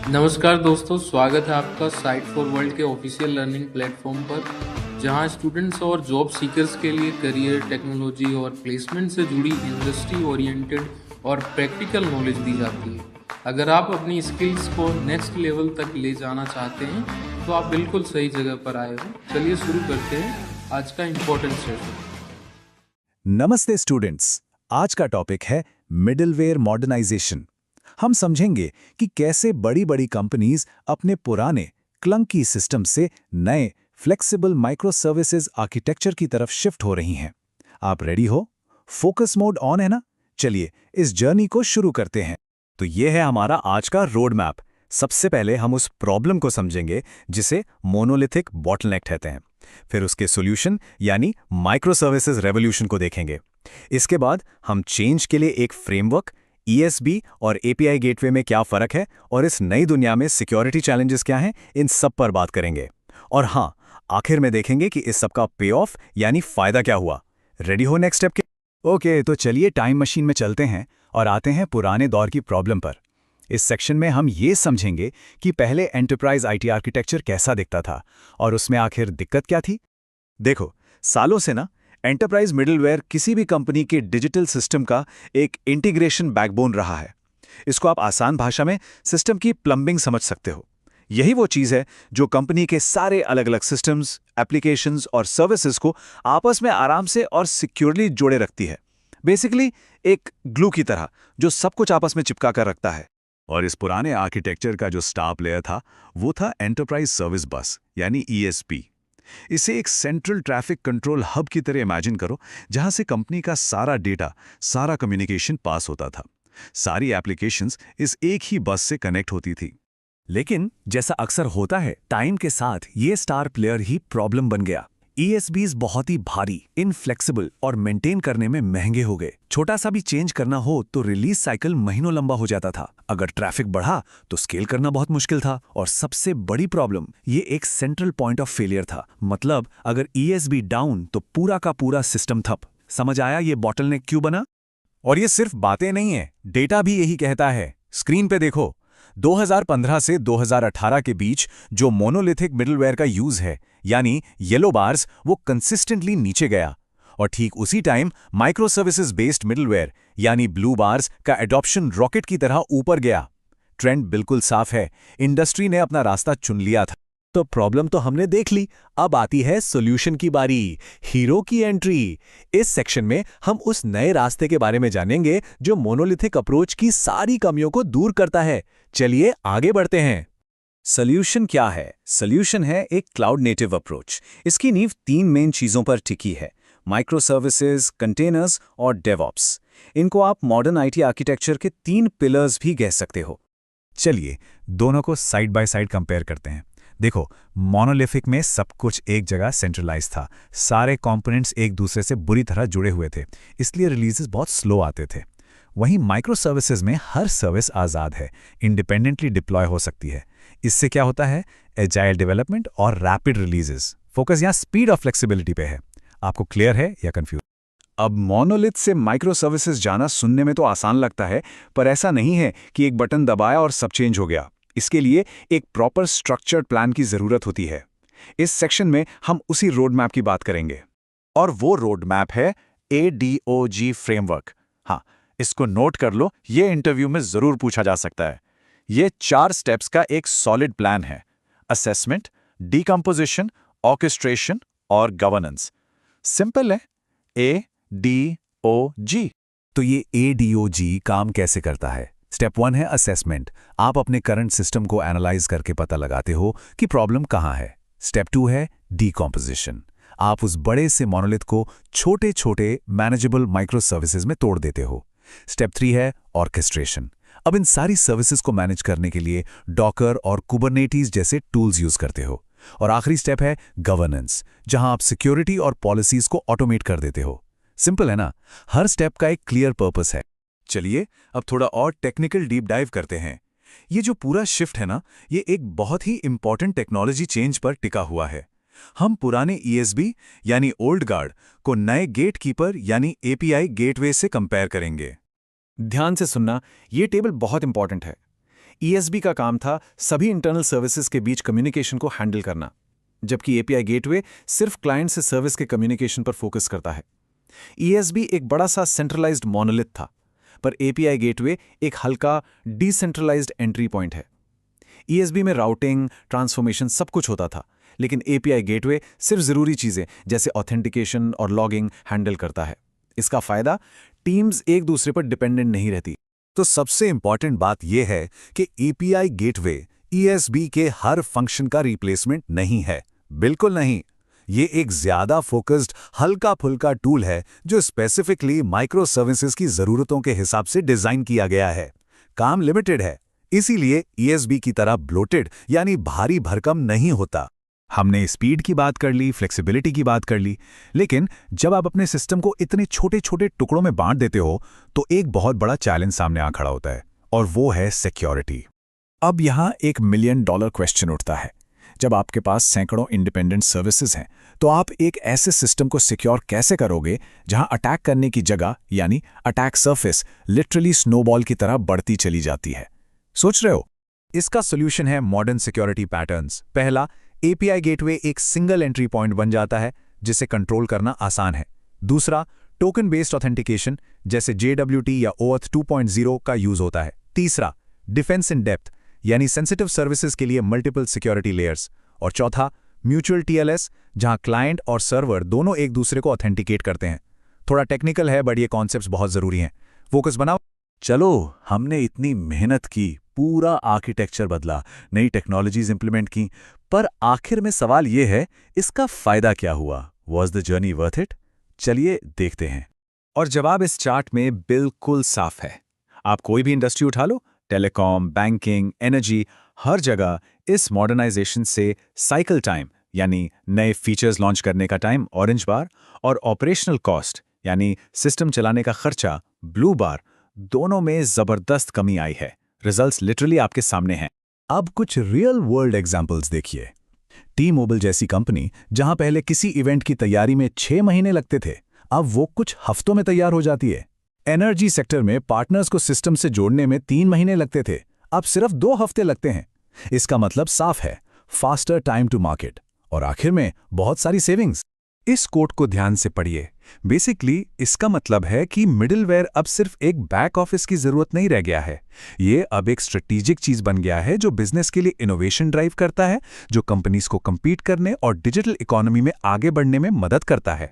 नमस्कार दोस्तों, स्वागत है आपका साइट फॉर वर्ल्ड के ऑफिशियल लर्निंग प्लेटफॉर्म पर, जहां स्टूडेंट्स और जॉब सीकर्स के लिए करियर, टेक्नोलॉजी और प्लेसमेंट से जुड़ी इंडस्ट्री ओरिएंटेड और प्रैक्टिकल नॉलेज दी जाती है। अगर आप अपनी स्किल्स को नेक्स्ट लेवल तक ले जाना चाहते हैं, तो आप बिल्कुल सही जगह पर आए हो। चलिए शुरू करते हैं आज का इम्पोर्टेंट सेशन। नमस्ते स्टूडेंट्स। आज का टॉपिक है मिडलवेयर मॉडर्नाइजेशन। हम समझेंगे कि कैसे बड़ी-बड़ी कंपनीज अपने पुराने क्लंकी सिस्टम से नए फ्लेक्सिबल माइक्रो सर्विसेज आर्किटेक्चर की तरफ शिफ्ट हो रही हैं। आप रेडी हो? फोकस मोड ऑन है ना? चलिए इस जर्नी को शुरू करते हैं। तो ये है हमारा आज का रोड मैप। सबसे पहले हम उस प्रॉब्लम को समझेंगे जिसे मोनोलिथिक बॉटलनेक कहते हैं। फिर उसके सॉल्यूशन यानी माइक्रो सर्विसेज रेवोल्यूशन को देखेंगे। इसके बाद हम चेंज के लिए एक फ्रेमवर्क, ईएसबी और एपीआई गेटवे में क्या फर्क है और इस नई दुनिया में सिक्योरिटी चैलेंजेस क्या हैं, इन सब पर बात करेंगे। और हाँ, आखिर में देखेंगे कि इस सब का पे ऑफ यानी फायदा क्या हुआ। रेडी हो नेक्स्ट स्टेप के? ओके, तो चलिए टाइम मशीन में चलते हैं और आते हैं पुराने दौर की प्रॉब्लम पर। इस सेक्शन में हम ये समझेंगे कि पहले एंटरप्राइज आईटी आर्किटेक्चर कैसा दिखता था और उसमें आखिर दिक्कत क्या थी। देखो, सालों से ना एंटरप्राइज मिडलवेयर किसी भी कंपनी के डिजिटल सिस्टम का एक इंटीग्रेशन बैकबोन रहा है। इसको आप आसान भाषा में सिस्टम की प्लम्बिंग समझ सकते हो। यही वो चीज़ है जो कंपनी के सारे अलग अलग सिस्टम्स, एप्लीकेशंस और सर्विसेज को आपस में आराम से और सिक्योरली जोड़े रखती है। बेसिकली एक ग्लू की तरह जो सब कुछ आपस में चिपका कर रखता है। और इस पुराने आर्किटेक्चर का जो स्टार प्लेयर था वो था एंटरप्राइज सर्विस बस यानी ईएसपी। इसे एक सेंट्रल ट्रैफिक कंट्रोल हब की तरह इमेजिन करो, जहां से कंपनी का सारा डेटा, सारा कम्युनिकेशन पास होता था। सारी एप्लीकेशंस इस एक ही बस से कनेक्ट होती थी। लेकिन जैसा अक्सर होता है, टाइम के साथ ये स्टार प्लेयर ही प्रॉब्लम बन गया। ईएसबीज बहुत ही भारी, इनफ्लेक्सिबल और मेंटेन करने में महंगे हो गए। छोटा सा भी चेंज करना हो तो रिलीज साइकिल महीनों लंबा हो जाता था। अगर ट्रैफिक बढ़ा तो स्केल करना बहुत मुश्किल था। और सबसे बड़ी प्रॉब्लम, ये एक सेंट्रल पॉइंट ऑफ फेलियर था। मतलब अगर ईएसबी डाउन तो पूरा का पूरा सिस्टम ठप। समझ आया ये बॉटलनेक क्यों बना? और ये सिर्फ बातें नहीं है, डेटा भी यही कहता है। स्क्रीन पे देखो, 2015 से 2018 के बीच जो मोनोलिथिक मिडलवेयर का यूज है, यानी येलो बार्स, वो कंसिस्टेंटली नीचे गया। और ठीक उसी time micro services based middleware यानी ब्लू बार्स का एडॉप्शन रॉकेट की तरह ऊपर गया। ट्रेंड बिल्कुल साफ है, इंडस्ट्री ने अपना रास्ता चुन लिया था। तो प्रॉब्लम तो हमने देख ली, अब आती है सॉल्यूशन की बारी, हीरो की एंट्री। इस सेक्शन में हम उस नए रास्ते के बारे में जानेंगे जो मोनोलिथिक अप्रोच की सारी कमियों को दूर करता है। चलिए आगे बढ़ते हैं। सॉल्यूशन क्या है? सॉल्यूशन है एक क्लाउड नेटिव अप्रोच। इसकी नींव तीन मेन चीजों पर टिकी है: माइक्रो सर्विसेज, कंटेनर्स और डेवऑप्स। इनको आप मॉडर्न आईटी आर्किटेक्चर के तीन पिलर्स भी कह सकते हो। चलिए दोनों को साइड बाय साइड कंपेयर करते हैं। देखो, मोनोलिथिक में सब कुछ एक जगह सेंट्रलाइज था। सारे कंपोनेंट्स एक दूसरे से बुरी तरह जुड़े हुए थे, इसलिए रिलीजेस बहुत स्लो आते थे। वहीं माइक्रो सर्विसेज में हर सर्विस आज़ाद है, इंडिपेंडेंटली डिप्लॉय हो सकती है। इससे क्या होता है? एजाइल डेवलपमेंट और रैपिड रिलीजेस। फोकस यहाँ स्पीड और फ्लेक्सिबिलिटी पे है। आपको क्लियर है या कंफ्यूज? अब मोनोलिथ से माइक्रो सर्विसेज जाना सुनने में तो आसान लगता है, पर ऐसा नहीं है कि एक बटन दबाया और सब चेंज हो गया। इसके लिए एक प्रॉपर स्ट्रक्चर्ड प्लान की जरूरत होती है। इस सेक्शन में हम उसी रोड मैप की बात करेंगे। और वो रोड मैप है ADOG फ्रेमवर्क। हाँ, इसको नोट कर लो, ये इंटरव्यू में जरूर पूछा जा सकता है। ये 4 स्टेप्स का एक सॉलिड प्लान है: असेसमेंट, डीकंपोजिशन, ऑर्केस्ट्रेशन और गवर्नेंस। सिंपल है, ADOG। तो ये ADOG काम कैसे करता है? स्टेप 1 है असेसमेंट। आप अपने करंट सिस्टम को एनालाइज करके पता लगाते हो कि प्रॉब्लम कहाँ है। स्टेप 2 है डीकंपोजिशन। आप उस बड़े से मोनोलिथ को छोटे छोटे मैनेजेबल माइक्रो सर्विसेज में तोड़ देते हो। स्टेप 3 है ऑर्केस्ट्रेशन। अब इन सारी सर्विसेज को मैनेज करने के लिए डॉकर और कुबरनेटीज जैसे टूल्स यूज करते हो। और आखिरी स्टेप है गवर्नेंस, जहां आप सिक्योरिटी और पॉलिसीज को ऑटोमेट कर देते हो। सिंपल है ना? हर स्टेप का एक क्लियर पर्पस है। चलिए अब थोड़ा और टेक्निकल डीप डाइव करते हैं। ये जो पूरा शिफ्ट है ना, ये एक बहुत ही इंपॉर्टेंट टेक्नोलॉजी चेंज पर टिका हुआ है। हम पुराने ईएसबी यानी ओल्ड गार्ड को नए गेट कीपर यानी एपीआई गेटवे से कंपेयर करेंगे। ध्यान से सुनना, ये टेबल बहुत इंपॉर्टेंट है। ESB का काम था सभी इंटरनल सर्विसेज के बीच कम्युनिकेशन को हैंडल करना, जबकि API गेटवे सिर्फ क्लाइंट से सर्विस के कम्युनिकेशन पर फोकस करता है। ESB एक बड़ा सा सेंट्रलाइज्ड मोनोलिथ था, पर API गेटवे एक हल्का डिसेंट्रलाइज्ड एंट्री पॉइंट है। ESB में राउटिंग, ट्रांसफॉर्मेशन सब कुछ होता था, लेकिन API गेटवे सिर्फ जरूरी चीजें जैसे ऑथेंटिकेशन और लॉगिंग हैंडल करता है। इसका फायदा, टीम्स एक दूसरे पर डिपेंडेंट नहीं रहती। तो सबसे इंपॉर्टेंट बात यह है कि API गेटवे ESB के हर फंक्शन का रिप्लेसमेंट नहीं है, बिल्कुल नहीं। ये एक ज्यादा फोकस्ड, हल्का फुल्का टूल है जो स्पेसिफिकली माइक्रो सर्विसेज की जरूरतों के हिसाब से डिजाइन किया गया है। काम लिमिटेड है, इसीलिए ESB की तरह ब्लोटेड यानी भारी भरकम नहीं होता। हमने स्पीड की बात कर ली, फ्लेक्सिबिलिटी की बात कर ली, लेकिन जब आप अपने सिस्टम को इतने छोटे छोटे टुकड़ों में बांट देते हो तो एक बहुत बड़ा चैलेंज सामने आ खड़ा होता है, और वो है सिक्योरिटी। अब यहाँ $1 मिलियन क्वेश्चन उठता है। जब आपके पास सैकड़ों इंडिपेंडेंट सर्विसेज हैं, तो आप एक ऐसे सिस्टम को सिक्योर कैसे करोगे जहां अटैक करने की जगह यानी अटैक सरफेस लिटरली स्नोबॉल की तरह बढ़ती चली जाती है? सोच रहे हो? इसका सोल्यूशन है मॉडर्न सिक्योरिटी पैटर्न्स। पहला, API गेटवे एक सिंगल एंट्री पॉइंट बन जाता है जिसे कंट्रोल करना आसान है। दूसरा, टोकन बेस्ड ऑथेंटिकेशन जैसे JWT या OAuth 2.0 का यूज होता है। तीसरा, डिफेंस इन डेप्थ यानी सेंसिटिव सर्विसेज के लिए मल्टीपल सिक्योरिटी लेयर्स। और चौथा, म्यूचुअल TLS जहां क्लाइंट और सर्वर दोनों एक दूसरे को ऑथेंटिकेट करते हैं। थोड़ा टेक्निकल है, बट ये कॉन्सेप्ट्स बहुत जरूरी हैं। फोकस बनाओ। चलो, हमने इतनी मेहनत की, पूरा आर्किटेक्चर बदला, नई टेक्नोलॉजीज इंप्लीमेंट की, पर आखिर में सवाल यह है, इसका फायदा क्या हुआ? Was the journey worth it? चलिए देखते हैं। और जवाब इस चार्ट में बिल्कुल साफ है। आप कोई भी इंडस्ट्री उठा लो, टेलीकॉम, बैंकिंग, एनर्जी, हर जगह इस मॉडर्नाइजेशन से साइकिल टाइम यानी नए फीचर्स लॉन्च करने का टाइम ऑरेंज बार और ऑपरेशनल कॉस्ट यानी सिस्टम चलाने का खर्चा ब्लू बार, दोनों में जबरदस्त कमी आई है। रिजल्ट्स लिटरली आपके सामने हैं। अब कुछ रियल वर्ल्ड एग्जांपल्स देखिए। T-Mobile जैसी कंपनी जहां पहले किसी इवेंट की तैयारी में 6 महीने लगते थे, अब वो कुछ हफ्तों में तैयार हो जाती है। एनर्जी सेक्टर में पार्टनर्स को सिस्टम से जोड़ने में 3 महीने लगते थे, अब सिर्फ 2 हफ्ते लगते हैं। इसका मतलब साफ है, फास्टर टाइम टू मार्केट और आखिर में बहुत सारी सेविंग्स। इस कोड को ध्यान से पढ़िए। बेसिकली इसका मतलब है कि मिडिलवेयर अब सिर्फ एक बैक ऑफिस की जरूरत नहीं रह गया है। ये अब एक स्ट्रेटेजिक चीज बन गया है जो बिजनेस के लिए इनोवेशन ड्राइव करता है, जो कंपनीज को compete करने और डिजिटल इकोनॉमी में आगे बढ़ने में मदद करता है।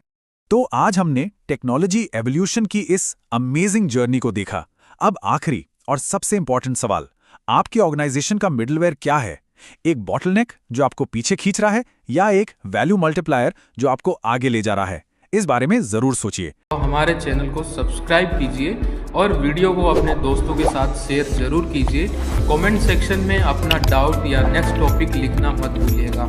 तो आज हमने टेक्नोलॉजी एवोल्यूशन की इस अमेजिंग जर्नी को देखा। अब आखिरी और सबसे इंपॉर्टेंट सवाल, आपके ऑर्गेनाइजेशन का मिडिलवेयर क्या है? एक बॉटलनेक जो आपको पीछे खींच रहा है, या एक वैल्यू मल्टीप्लायर जो आपको आगे ले जा रहा है? इस बारे में जरूर सोचिए। तो हमारे चैनल को सब्सक्राइब कीजिए और वीडियो को अपने दोस्तों के साथ शेयर जरूर कीजिए। कमेंट सेक्शन में अपना डाउट या नेक्स्ट टॉपिक लिखना मत भूलिएगा।